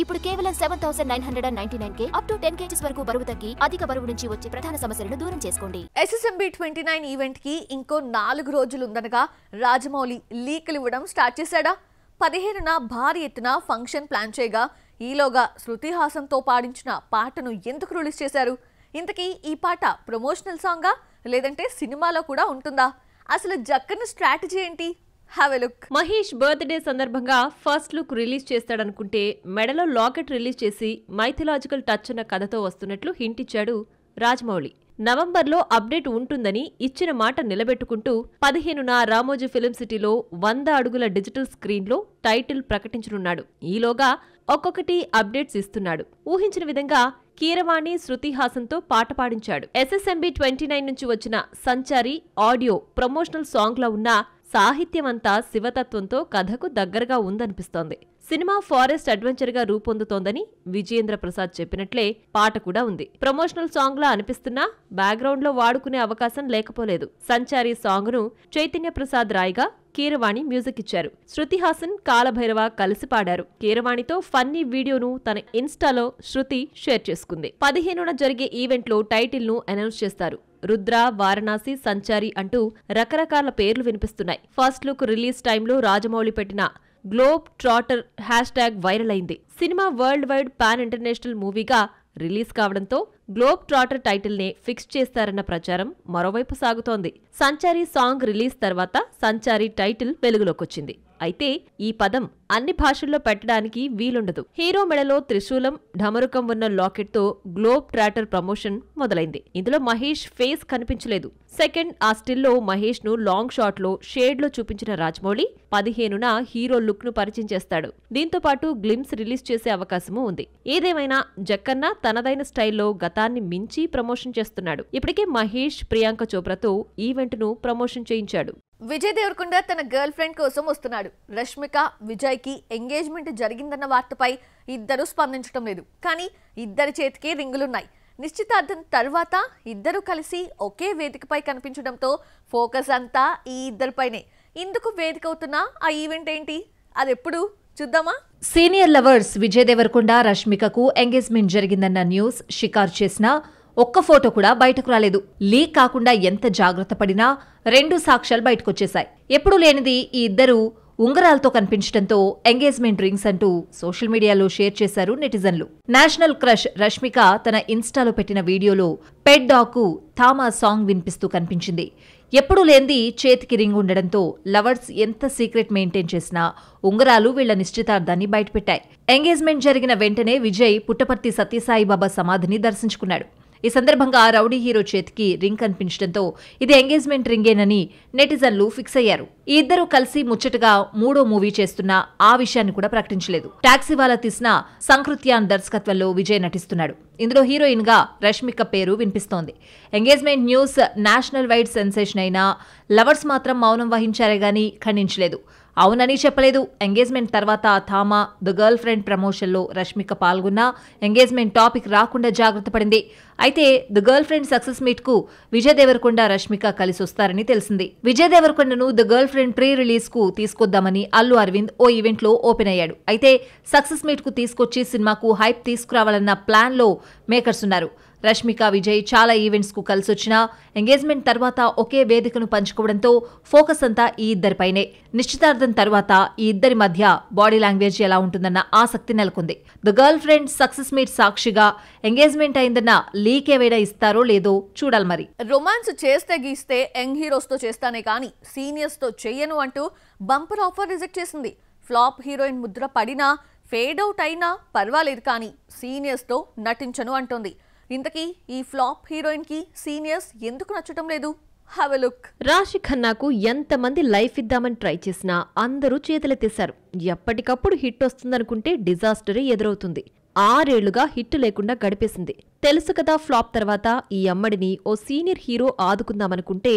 ఇప్పుడు కేవలం 7999K up to 10 kgs వరకు బరువు తగ్గి అధిక బరువు నుంచి వచ్చే ప్రధాన సమస్యలను దూరం చేసుకోండి. SSMB 29 ఈవెంట్ కి ఇంకో 4 రోజులు ఉందనగా రాజమౌళి లీకులు ఇవ్వడం స్టార్ట్ చేశాడా? 15న భారీ ఎత్తున ఫంక్షన్ ప్లాన్ చేయగా ఈలోగా శృతి హాసన్తో పాడించిన పాటను ఎందుకు రిలీజ్ చేశారు? ఇంతకీ ఈ పాట ప్రమోషనల్ సాంగా లేదంటే సినిమాలో కూడా ఉంటుందా? అసలు జక్కన్న స్ట్రాటజీ ఏంటి? Have a look. Mahesh birthday సందర్భంగా ఫస్ట్ లుక్ రిలీజ్ చేస్తాడనుకుంటే మెడలో లాకెట్ రిలీజ్ చేసి మైథలాజికల్ టచ్ ఉన్న కథతో వస్తున్నట్లు హింట్ ఇచ్చాడు రాజమౌళి. నవంబర్లో అప్డేట్ ఉంటుందని ఇచ్చిన మాట నిలబెట్టుకుంటూ 15న రామోజీ ఫిలిం సిటీలో 100 అడుగుల డిజిటల్ స్క్రీన్లో టైటిల్ ప్రకటించనున్నాడు. ఈలోగా ఒక్కొక్కటి అప్డేట్స్ ఇస్తున్నాడు. ఊహించిన విధంగా కీరవాణి శృతి హాసన్తో పాట పాడించాడు. SSMB 29 నుంచి వచ్చిన సంచారి ఆడియో ప్రమోషనల్ సాంగ్లో ఉన్న సాహిత్యమంతా శివతత్వంతో కథకు దగ్గరగా ఉందనిపిస్తోంది. సినిమా ఫారెస్ట్ అడ్వెంచర్ గా రూపొందుతోందని విజయేంద్ర ప్రసాద్ చెప్పినట్లే పాట కూడా ఉంది. ప్రమోషనల్ సాంగ్ లా అనిపిస్తున్నా బ్యాక్గ్రౌండ్ లో వాడుకునే అవకాశం లేకపోలేదు. సంచారి సాంగ్ ను చైతన్య ప్రసాద్ రాయ్గా కీరవాణి మ్యూజిక్ ఇచ్చారు. శృతి హాసన్ కాలభైరవ కలిసి పాడారు. కీరవాణితో ఫన్నీ వీడియోను తన ఇన్స్టాలో శృతి షేర్ చేసుకుంది. 15న జరిగే ఈవెంట్ లో టైటిల్ ను అనౌన్స్ చేస్తారు. రుద్ర, వారణాసి, సంచారి అంటూ రకరకాల పేర్లు వినిపిస్తున్నాయి. ఫస్ట్ లుక్ రిలీజ్ టైంలో రాజమౌళి పెట్టిన గ్లోబ్ ట్రాటర్ హ్యాష్ట్యాగ్ వైరల్ అయింది. సినిమా వరల్డ్ వైడ్ పాన్ ఇంటర్నేషనల్ మూవీగా రిలీజ్ కావడంతో గ్లోబ్ ట్రాటర్ టైటిల్ నే ఫిక్స్ చేస్తారన్న ప్రచారం మరోవైపు సాగుతోంది. సంచారి సాంగ్ రిలీజ్ తర్వాత సంచారి టైటిల్ వెలుగులోకొచ్చింది. అయితే ఈ పదం అన్ని భాషల్లో పెట్టడానికి వీలుండదు. హీరో మెడలో త్రిశూలం, ఢమరుకం ఉన్న లాకెట్ తో గ్లోబ్ ట్రాటర్ ప్రమోషన్ మొదలైంది. ఇందులో మహేష్ ఫేస్ కనిపించలేదు. సెకండ్ ఆ స్టిల్లో మహేష్ ను లాంగ్ షాట్ లో షేడ్ లో చూపించిన రాజమౌళి 15న హీరో లుక్ ను పరిచయం చేస్తాడు. దీంతో పాటు గ్లిమ్స్ రిలీజ్ చేసే అవకాశమూ ఉంది. ఏదేమైనా జక్కన్న తనదైన స్టైల్లో గతాన్ని మించి ప్రమోషన్ చేస్తున్నాడు. ఇప్పటికే మహేష్, ప్రియాంక చోప్రాతో ఈవెంట్ ను ప్రమోషన్ చేయించాడు. విజయ్ దేవరకొండ తన గర్ల్ ఫ్రెండ్ కోసం వస్తున్నాడు. రష్మిక, విజయ్ కి ఎంగేజ్మెంట్ జరిగిందన్న వార్తపై ఇద్దరు స్పందించడం లేదు. కానీ ఇద్దరి చేతికి రింగులున్నాయి. నిశ్చితార్థం తర్వాత ఇద్దరు కలిసి ఒకే వేదికపై కనిపించడంతో ఫోకస్ అంతా ఈ ఇద్దరిపైనే. ఇందుకు వేదిక అవుతున్న ఆ ఈవెంట్ ఏంటి? అదెప్పుడు చూద్దామా? సీనియర్ లవర్స్ విజయ్ దేవరకొండ, రష్మికకు ఎంగేజ్మెంట్ జరిగిందన్న న్యూస్ షికారు చేసినా ఒక్క ఫోటో కూడా బయటకు రాలేదు. లీక్ కాకుండా ఎంత జాగ్రత్త పడినా 2 సాక్ష్యాలు బయటకొచ్చేశాయి. ఎప్పుడూ లేనిది ఈ ఇద్దరు ఉంగరాలతో కనిపించడంతో ఎంగేజ్మెంట్ రింగ్స్ అంటూ సోషల్ మీడియాలో షేర్ చేశారు నెటిజన్లు. నేషనల్ క్రష్ రష్మిక తన ఇన్స్టాలో పెట్టిన వీడియోలో పెట్ డాగ్ కు థామా సాంగ్ వినిపిస్తూ కనిపించింది. ఎప్పుడూ లేనిది చేతికి రింగ్ ఉండడంతో లవర్స్ ఎంత సీక్రెట్ మెయింటైన్ చేసినా ఉంగరాలు వీళ్ల నిశ్చితార్థాన్ని బయటపెట్టాయి. ఎంగేజ్మెంట్ జరిగిన వెంటనే విజయ్ పుట్టపర్తి సత్యసాయిబాబా సమాధిని దర్శించుకున్నాడు. ఈ సందర్భంగా రౌడీ హీరో చేతికి రింగ్ కనిపించడంతో ఇది ఎంగేజ్మెంట్ రింగేనని నెటిజన్లు ఫిక్స్ అయ్యారు. ఈ ఇద్దరు కలిసి ముచ్చటగా 3వ మూవీ చేస్తున్నా ఆ విషయాన్ని కూడా ప్రకటించలేదు. టాక్సీవాలా తీసిన సంకృత్యాన్ దర్శకత్వంలో విజయ్ నటిస్తున్నాడు. ఇందులో హీరోయిన్ గా రష్మిక పేరు వినిపిస్తోంది. Engagement news national wide sensation అయినా లవర్స్ మాత్రం మౌనం వహించారే గానీ ఖండించలేదు. అవునని చెప్పలేదు. ఎంగేజ్మెంట్ తర్వాత థామా ద గర్ల్ ఫ్రెండ్ ప్రమోషన్లో రష్మిక పాల్గొన్నా ఎంగేజ్మెంట్ టాపిక్ రాకుండా జాగ్రత్త పడింది. అయితే the girlfriend success meet కు విజయ్ దేవరకొండ, రష్మిక కలిసి వస్తారని తెలిసింది. విజయ్ దేవరకొండను the girlfriend pre release కు తీసుకొద్దామని అల్లు అరవింద్ ఓ ఈవెంట్ లో ఓపెన్ అయ్యాడు. అయితే సక్సెస్ మీట్ కు తీసుకొచ్చి సినిమాకు హైప్ తీసుకురావాలన్న ప్లాన్ లో మేకర్స్ ఉన్నారు. రష్మిక, విజయ్ చాలా ఈవెంట్స్ కు కలిసొచ్చినా ఎంగేజ్మెంట్ తర్వాత ఒకే వేదికను పంచుకోవడంతో ఫోకస్ అంతా ఈ ఇద్దరిపైనే. నిశ్చితార్థం తర్వాత ఈ ఇద్దరి మధ్య బాడీ లాంగ్వేజ్ ఎలా ఉంటుందన్న ఆసక్తి నెలకొంది. The girlfriend success meet సాక్షిగా ఎంగేజ్మెంట్ అయిందన్న లీక్ ఏవైనా ఇస్తారో లేదో చూడాలి. మరి రొమాన్స్ చేస్తే గీస్తే యంగ్ హీరోస్ తో చేస్తానే కానీ సీనియర్స్ తో చెయ్యను అంటూ బంపర్ ఆఫర్ రిజెక్ట్ చేసింది. ఫ్లాప్ హీరోయిన్ ముద్ర పడినా, ఫేడ్ అవుట్ అయినా పర్వాలేదు కానీ సీనియర్స్ తో నటించను అంటోంది. ఇంతకీ ఈ ఫ్లాప్ హీరోయిన్ కి సీనియర్స్ ఎందుకు నచ్చటం లేదు? Have a look. రాశి ఖన్నాకు ఎంతమంది లైఫ్ ఇద్దామని ట్రై చేసినా అందరూ చేతులెత్తేశారు. ఎప్పటికప్పుడు హిట్ వస్తుందనుకుంటే డిజాస్టరే ఎదురవుతుంది. 6 ఏళ్లుగా హిట్ లేకుండా గడిపేసింది. తెలుసు కదా ఫ్లాప్ తర్వాత ఈ అమ్మడిని ఓ సీనియర్ హీరో ఆదుకుందామనుకుంటే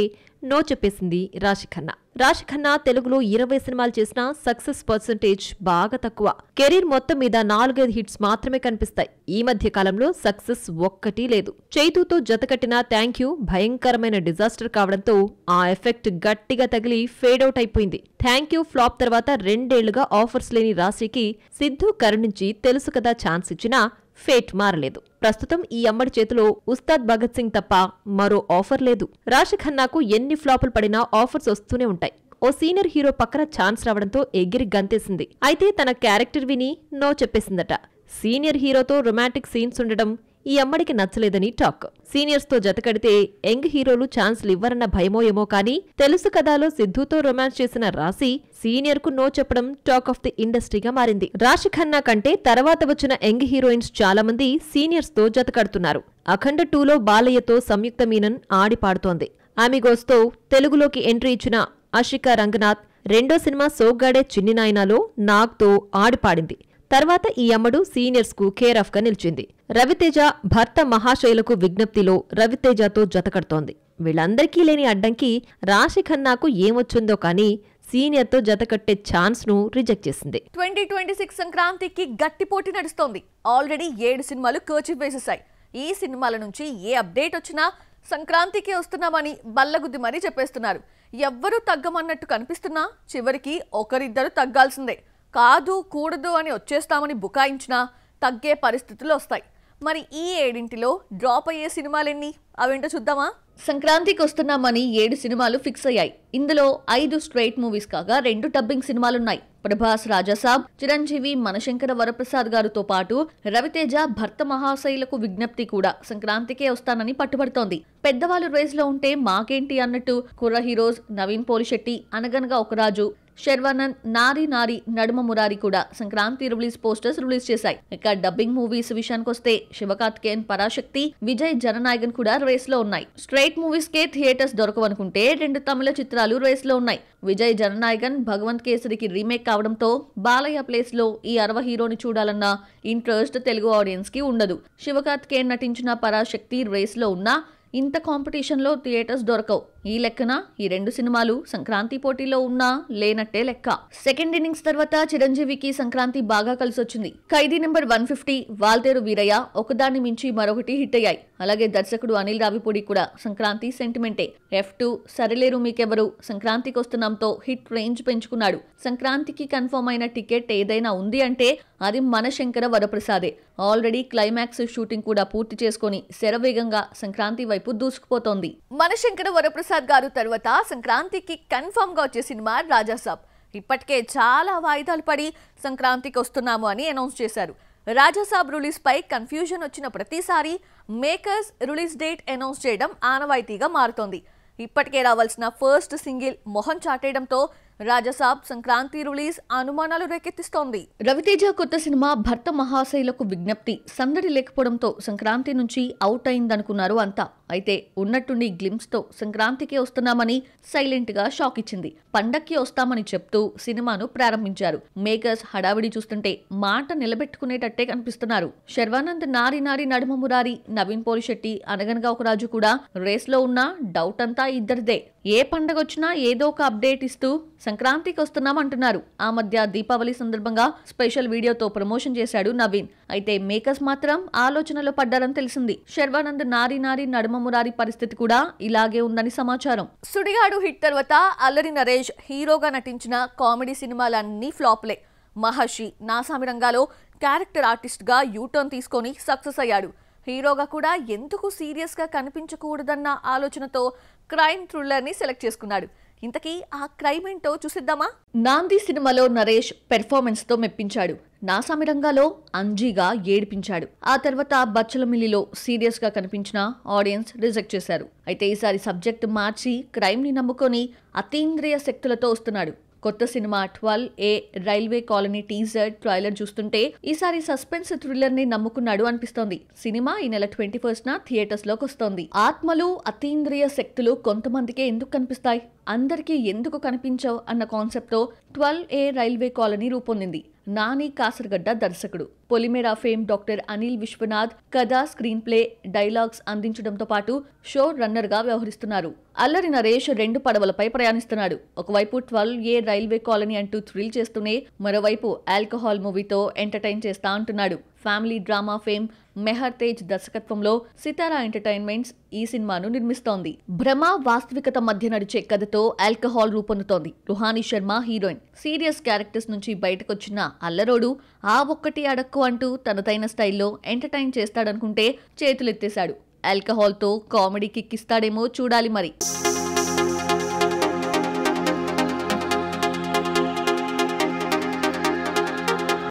నో చెప్పేసింది రాశి ఖన్నా. రాశి ఖన్నా తెలుగులో 20 సినిమాలు చేసినా సక్సెస్ పర్సెంటేజ్ బాగా తక్కువ. కెరీర్ మొత్తం మీద 4-5 హిట్స్ మాత్రమే కనిపిస్తాయి. ఈ మధ్య కాలంలో సక్సెస్ ఒక్కటీ లేదు. చైతూతో జతకట్టిన థ్యాంక్ యూ భయంకరమైన డిజాస్టర్ కావడంతో ఆ ఎఫెక్ట్ గట్టిగా తగిలి ఫేడ్ అవుట్ అయిపోయింది. థ్యాంక్ యూ ఫ్లాప్ తర్వాత 2 ఏళ్లుగా ఆఫర్స్ లేని రాశికి సిద్ధు కరుణించి తెలుసు కదా ఛాన్స్ ఇచ్చినా ఫేట్ మారలేదు. ప్రస్తుతం ఈ అమ్మడి చేతిలో ఉస్తాద్ భగత్ సింగ్ తప్ప మరో ఆఫర్ లేదు. రాశి ఖన్నాకు ఎన్ని ఫ్లాపులు పడినా ఆఫర్స్ వస్తూనే ఉంటాయి. ఓ సీనియర్ హీరో పక్కన ఛాన్స్ రావడంతో ఎగిరి గంతేసింది. అయితే తన క్యారెక్టర్ విని నో చెప్పేసిందట. సీనియర్ హీరోతో రొమాంటిక్ సీన్స్ ఉండడం ఈ అమ్మడికి నచ్చలేదని టాక్. సీనియర్స్ తో జతకడితే యంగ్ హీరోలు ఛాన్స్లు ఇవ్వరన్న భయమో ఏమో కానీ తెలుసు కదాలో సిద్ధుతో రొమాన్స్ చేసిన రాశి సీనియర్ కు నో చెప్పడం టాక్ ఆఫ్ ది ఇండస్ట్రీగా మారింది. రాశి ఖన్నా కంటే తర్వాత వచ్చిన యంగ్ హీరోయిన్స్ చాలా మంది సీనియర్స్ తో జతకడుతున్నారు. అఖండ 2లో బాలయ్యతో సంయుక్త మీనన్ ఆడి పాడుతోంది. అమిగోస్తో తెలుగులోకి ఎంట్రీ ఇచ్చిన అషికా రంగనాథ్ రెండో సినిమా సోగ్గాడే చిన్ని నాయనాలో నాగ్తో ఆడిపాడింది. తర్వాత ఈ అమ్మడు సీనియర్స్ కు కేర్ ఆఫ్ గా నిలిచింది. రవితేజ భర్త మహాశైలకు విజ్ఞప్తిలో రవితేజతో జతకడుతోంది. వీళ్ళందరికీ లేని అడ్డంకి రాశి ఖన్నాకు ఏమొచ్చిందో కానీ సీనియర్తో జతకట్టే ఛాన్స్ ను రిజెక్ట్ చేసింది. 2026 సంక్రాంతికి గట్టి పోటీ నడుస్తోంది. ఆల్రెడీ 7 సినిమాలు కర్చీఫ్ వేసేశాయి. ఈ సినిమాల నుంచి ఏ అప్డేట్ వచ్చినా సంక్రాంతికి వస్తున్నామని బల్లగుద్ది మరీ చెప్పేస్తున్నారు. ఎవ్వరూ తగ్గమన్నట్టు కనిపిస్తున్నా చివరికి ఒకరిద్దరు తగ్గాల్సిందే. కాదు కూడదు అని వచ్చేస్తామని బుకాయించినా తగ్గే పరిస్థితులు వస్తాయి. మరి ఈ 7 డ్రాప్ అయ్యే సినిమాలెన్ని అవేంటో చూద్దామా? సంక్రాంతికి వస్తున్నామని 7 సినిమాలు ఫిక్స్ అయ్యాయి. ఇందులో 5 స్ట్రైట్ మూవీస్ కాగా 2 డబ్బింగ్ సినిమాలున్నాయి. ప్రభాస్ రాజాసాబ్, చిరంజీవి మనశంకర వరప్రసాద్ గారితో పాటు రవితేజ భర్త మహాశైలకు విజ్ఞప్తి కూడా సంక్రాంతికే వస్తానని పట్టుబడుతోంది. పెద్దవాళ్ళు రేస్ లో ఉంటే మాకేంటి అన్నట్టు కుర్ర హీరోస్ నవీన్ పోలిశెట్టి, అనగనగా ఒకరాజు, శర్వానంద్, నారీ నారీ నడుమ మురారి కూడా సంక్రాంతి రిలీజ్ పోస్టర్స్ రిలీజ్ చేశాయి. ఇక డబ్బింగ్ మూవీస్ విషయానికొస్తే శివకార్తికేయన్ పరాశక్తి, విజయ్ జననాయకన్ కూడా రేస్ లో ఉన్నాయి. స్ట్రైట్ మూవీస్ కే థియేటర్స్ దొరకవనుకుంటే 2 తమిళ చిత్రాలు రేస్ లో ఉన్నాయి. విజయ్ జననాయకన్ భగవంత్ కేసరికి రీమేక్ కావడంతో బాలయ్య ప్లేస్ లో ఈ 60 హీరోని చూడాలన్న ఇంట్రెస్ట్ తెలుగు ఆడియన్స్ కి ఉండదు. శివకార్తికేయన్ నటించిన పరాశక్తి రేస్ లో ఉన్నా ఇంత కాంపిటీషన్ లో థియేటర్స్ దొరకవు. ఈ లెక్కన ఈ 2 సినిమాలు సంక్రాంతి పోటీలో ఉన్నా లేనట్టే లెక్క. సెకండ్ ఇన్నింగ్స్ తర్వాత చిరంజీవికి సంక్రాంతి బాగా కలిసొచ్చింది. ఖైదీ నెంబర్ 150, వాల్తేరు వీరయ్య ఒకదాన్ని మించి మరొకటి హిట్ అయ్యాయి. అలాగే దర్శకుడు అనిల్ రావిపూడి కూడా సంక్రాంతి సెంటిమెంటే. F2, సరిలేరు మీకెవరు సంక్రాంతికి వస్తున్నాంతో హిట్ రేంజ్ పెంచుకున్నాడు. సంక్రాంతికి కన్ఫర్మ్ అయిన టికెట్ ఏదైనా ఉంది అంటే అది మనశంకర వరప్రసాదే. ఆల్రెడీ క్లైమాక్స్ షూటింగ్ కూడా పూర్తి చేసుకుని శరవేగంగా సంక్రాంతి వైపు దూసుకుపోతోంది. మనశంకర వరప్రసాద్ గారు తర్వాత సంక్రాంతికి కన్ఫర్మ్ గా వచ్చే సినిమా రాజాసాబ్. ఇప్పటికే చాలా వాయిదాలు పడి సంక్రాంతికి వస్తున్నాము అని అనౌన్స్ చేశారు. రాజాసాబ్ రిలీజ్ పై కన్ఫ్యూజన్ వచ్చిన ప్రతిసారి మేకర్స్ రిలీజ్ డేట్ అనౌన్స్ చేయడం ఆనవాయితీగా మారుతోంది. ఇప్పటికే రావాల్సిన ఫస్ట్ సింగిల్ మొహం చాటేయడంతో రాజాసాబ్ సంక్రాంతి రిలీజ్ అనుమానాలు రేకెత్తిస్తోంది. రవితేజ కొత్త సినిమా భర్త మహాశైలకు విజ్ఞప్తి సందడి లేకపోవడంతో సంక్రాంతి నుంచి అవుట్ అయిందనుకున్నారు అంతా. అయితే ఉన్నట్టుండి గ్లిమ్స్ తో సంక్రాంతికి వస్తున్నామని సైలెంట్ గా షాక్ ఇచ్చింది. పండక్కి వస్తామని చెప్తూ సినిమాను ప్రారంభించారు. మేకర్స్ హడావిడి చూస్తుంటే మాట నిలబెట్టుకునేటట్టే కనిపిస్తున్నారు. శర్వానంద్, నారీ నారీ నడుమ మురారి, నవీన్ పోలిశెట్టి, అనగనగా ఒకరాజు కూడా రేస్ లో ఉన్న డౌట్ అంతా ఇద్దరిదే. ఏ పండగొచ్చినా ఏదో ఒక అప్డేట్ ఇస్తూ సంక్రాంతికి వస్తున్నామంటున్నారు. ఆ మధ్య దీపావళి సందర్భంగా స్పెషల్ వీడియోతో ప్రమోషన్ చేశాడు నవీన్. అయితే మేకర్స్ మాత్రం ఆలోచనలో పడ్డారని తెలిసింది. శర్వానంద్, నారీ నారీ నడుమ మురారి పరిస్థితి కూడా ఇలాగే ఉందని సమాచారం. సుడిగాడు హిట్ తర్వాత అల్లరి నరేష్ హీరోగా నటించిన కామెడీ సినిమాలన్నీ ఫ్లాప్లే. మహర్షి, నాసామి రంగాలో క్యారెక్టర్ ఆర్టిస్ట్ గా యూటర్న్ తీసుకొని సక్సెస్ అయ్యాడు. హీరోగా కూడా ఎందుకు సీరియస్ గా కనిపించకూడదన్న ఆలోచనతో క్రైమ్ థ్రిల్లర్ ని సెలెక్ట్ చేసుకున్నాడు. ఇంతకీ ఆ క్రైమ్ ఏంటో చూసిద్దామా? నాంది సినిమాలో నరేష్ పెర్ఫార్మెన్స్ తో మెప్పించాడు. నాసామి రంగాలో అంజీగా ఏడిపించాడు. ఆ తర్వాత బచ్చలమిల్లిలో సీరియస్ గా కనిపించిన ఆడియన్స్ రిజెక్ట్ చేశారు. అయితే ఈసారి సబ్జెక్ట్ మార్చి క్రైమ్ ని నమ్ముకొని అతీంద్రియ శక్తులతో వస్తున్నాడు. కొత్త cinema 12A railway colony teaser trailer చూస్తుంటే ఈసారి సస్పెన్స్ థ్రిల్లర్ ని నమ్ముకున్నాడు అనిపిస్తోంది. సినిమా ఈ నెల 21న థియేటర్స్ లోకి వస్తోంది. ఆత్మలు, అతీంద్రియ శక్తులు కొంతమందికే ఎందుకు కనిపిస్తాయి, అందరికీ ఎందుకు కనిపించవు అన్న కాన్సెప్ట్ తో 12A railway colony రూపొందింది. Nani Kasaragadda దర్శకుడు. పొలిమేరా ఫేమ్ డాక్టర్ అనిల్ విశ్వనాథ్ కథ, స్క్రీన్ ప్లే, డైలాగ్స్ అందించడంతో పాటు షో రన్నర్ గా వ్యవహరిస్తున్నారు. అల్లరి నరేష్ 2 పడవలపై ప్రయాణిస్తున్నాడు. ఒకవైపు 12A రైల్వే కాలనీ అంటూ థ్రిల్ చేస్తూనే మరోవైపు ఆల్కహాల్ మూవీతో ఎంటర్టైన్ చేస్తా అంటున్నాడు. Family drama fame Meher Tej దర్శకత్వంలో సితారా ఎంటర్టైన్మెంట్స్ ఈ సినిమాను నిర్మిస్తోంది. భ్రమ, వాస్తవికత మధ్య నడిచే కథతో ఆల్కహాల్ రూపొందుతోంది. Ruhani Sharma heroine. Serious characters నుంచి బయటకొచ్చిన అల్లరోడు ఆ ఒక్కటి అడక్కు అంటూ తనదైన స్టైల్లో ఎంటర్టైన్ చేస్తాడనుకుంటే చేతులెత్తేశాడు. ఆల్కహాల్తో కామెడీ కిక్కిస్తాడేమో చూడాలి మరి.